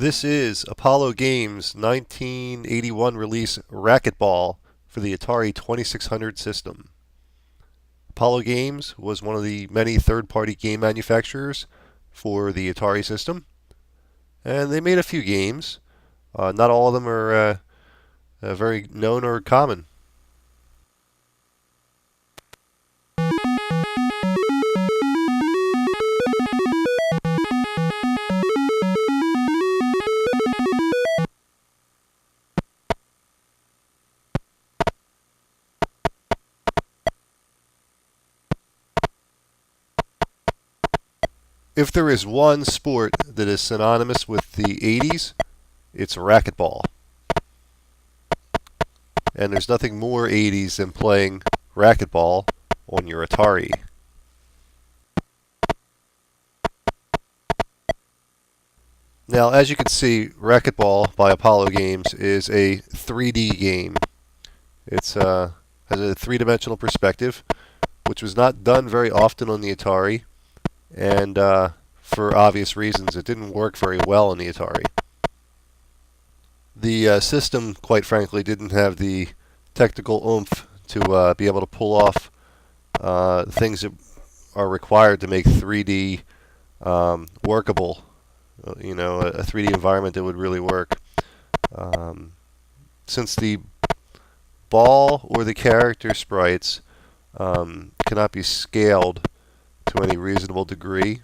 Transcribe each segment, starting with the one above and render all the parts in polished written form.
This is Apollo Games' 1981 release Racquetball for the Atari 2600 system. Apollo Games was one of the many third-party game manufacturers for the Atari system, and they made a few games. Not all of them are very known or common. If there is one sport that is synonymous with the 80s, it's racquetball. And there's nothing more 80s than playing racquetball on your Atari. Now, as you can see, Racquetball by Apollo Games is a 3D game. It has a three-dimensional perspective, which was not done very often on the Atari. And for obvious reasons, it didn't work very well on the Atari. The system, quite frankly, didn't have the technical oomph to be able to pull off things that are required to make 3D workable. You know, a 3D environment that would really work. Since the ball or the character sprites cannot be scaled to any reasonable degree.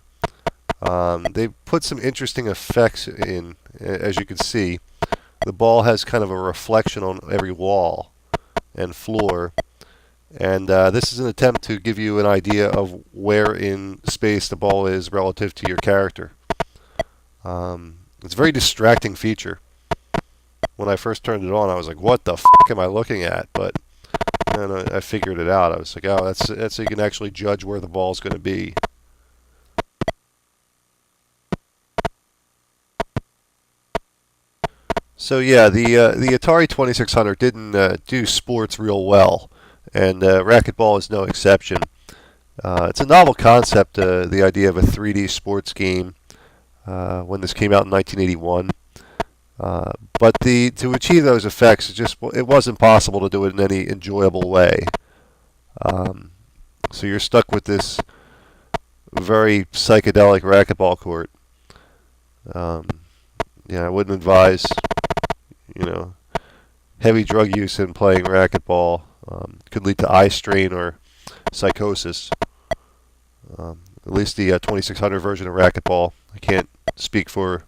They put some interesting effects in, as you can see. The ball has kind of a reflection on every wall and floor, and this is an attempt to give you an idea of where in space the ball is relative to your character. It's a very distracting feature. When I first turned it on, I was like, what the f*** am I looking at? But then I figured it out. I was like, oh, that's so you can actually judge where the ball's going to be. So yeah, the Atari 2600 didn't do sports real well, and Racquetball is no exception. It's a novel concept, the idea of a 3D sports game, when this came out in 1981. But to achieve those effects, it wasn't possible to do it in any enjoyable way. So you're stuck with this very psychedelic racquetball court. Yeah, I wouldn't advise, heavy drug use in playing racquetball. Could lead to eye strain or psychosis. At least the 2600 version of racquetball. I can't speak for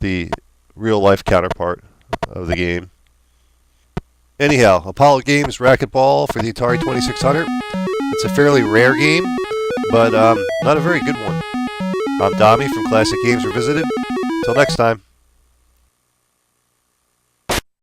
the real-life counterpart of the game. Anyhow, Apollo Games Racquetball for the Atari 2600. It's a fairly rare game, but not a very good one. I'm Dommy from Classic Games Revisited. Until next time.